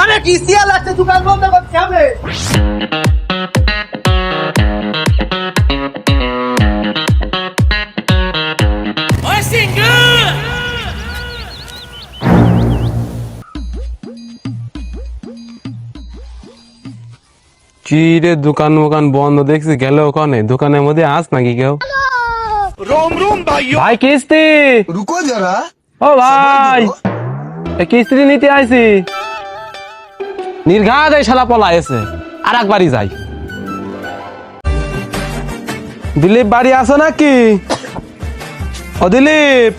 আরে কিস্তি লাগছে, দোকান বন্ধ করতে হবে। কি রে, দোকান মোকান বন্ধ দেখছি, গেল ওখানে দোকানের মধ্যে আস নাকি কেউ? ভাই কিস্তি, रुको जरा। ও ভাই কিস্তি নিতে আইছি। নির্ঘাত এই শালা পলাই আছে, আর একবারই যাই। দিলীপ বাড়ি আছে নাকি? ও দিলীপ,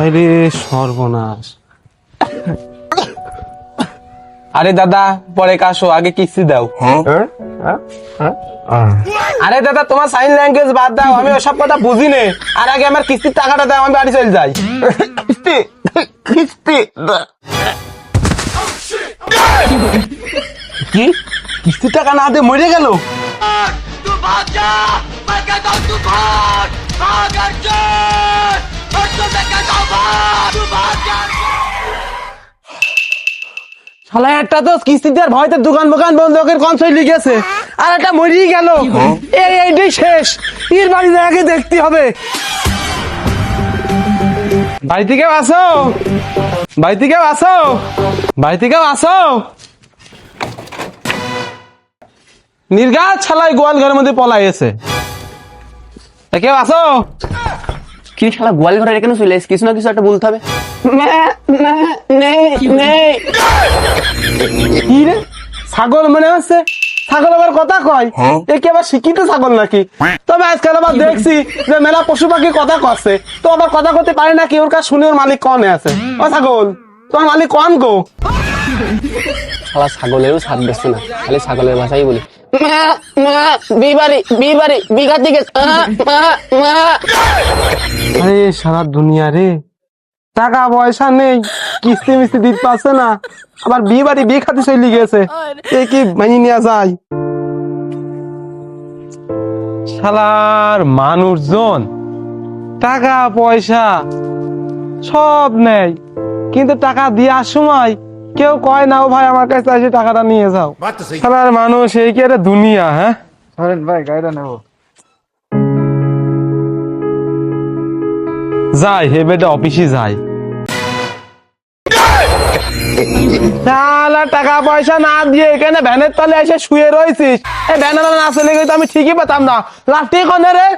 আরে সর্বনাশ। আরে দাদা পরে কাশো, আগে কিস্তি দাও। আরে দাদা তোমার সাইন ল্যাঙ্গুয়েজ বাদ দাও, আমি ওসব কথা বুঝি নে। আর আগে আমার কিস্তির টাকাটা দাও, আমি বাড়ি চলে যাই। কিস্তি কি? কিস্তির টাকা না দিয়ে মরে গেল? শালা একটা তো কিস্তি দেওয়ার ভয়তে দোকান বোকান বন্ধকের কনসই লিখেছে, আর একটা মরেই গেল। এইটাই শেষ, এর বাড়ি আগে দেখতে হবে। বাড়ি থেকে আসো, বাড়ি থেকে আসো, বাড়ি থেকে আসো। নির্ঘাত শালাই গোয়াল ঘরের মধ্যে পলাইছে, কেউ আসো। কি শালা গোয়াল ঘরে কেন চলে এসে কিছু না কিছু একটা বলতে হবে। কি রে, ছাগল মনে হচ্ছে? ছাগল আবার কথা কয়? এ কি আবার শিক্ষিত ছাগল নাকি? তবে আজকাল আবার দেখছি যে মেলা পশু পাখি কথা কচ্ছে, তো আবার কথা করতে পারে নাকি? ওর কাছে শুনে ওর মালিক কনে আছে। ও ছাগল, তোমার মালিক কন গো? শালা ছাগলেরও ছাদ দেখছে না, খালি ছাগলের ভাষাই বলি। বিঘা থেকে আরে সারা দুনিয়া রে, টাকা পয়সা নেই, কিস্তি মিস্তি দিতে পারছে না, আবার বিয়ে বাড়ি বিয়ে খাতে চলে গেছে। এ কি মানি নেওয়া যায়? শালার মানুষজন টাকা পয়সা সব নেই, কিন্তু টাকা দেওয়ার সময় কেউ কয় না, ও ভাই আমার কাছে এসে টাকাটা নিয়ে যাও। শালার মানুষ, এই কি একটা দুনিয়া? হ্যাঁ भाई गाइडा नेबो। যাই, হে বেটা অফিসে যাই। শালা টাকা পয়সা না দিয়ে এখানে ভ্যানের তলে এসে শুয়ে রয়েছিস। এই ভ্যানের না চলে গেলে তো আমি ঠিকই পেতাম না। লাস্টে কোনে রে?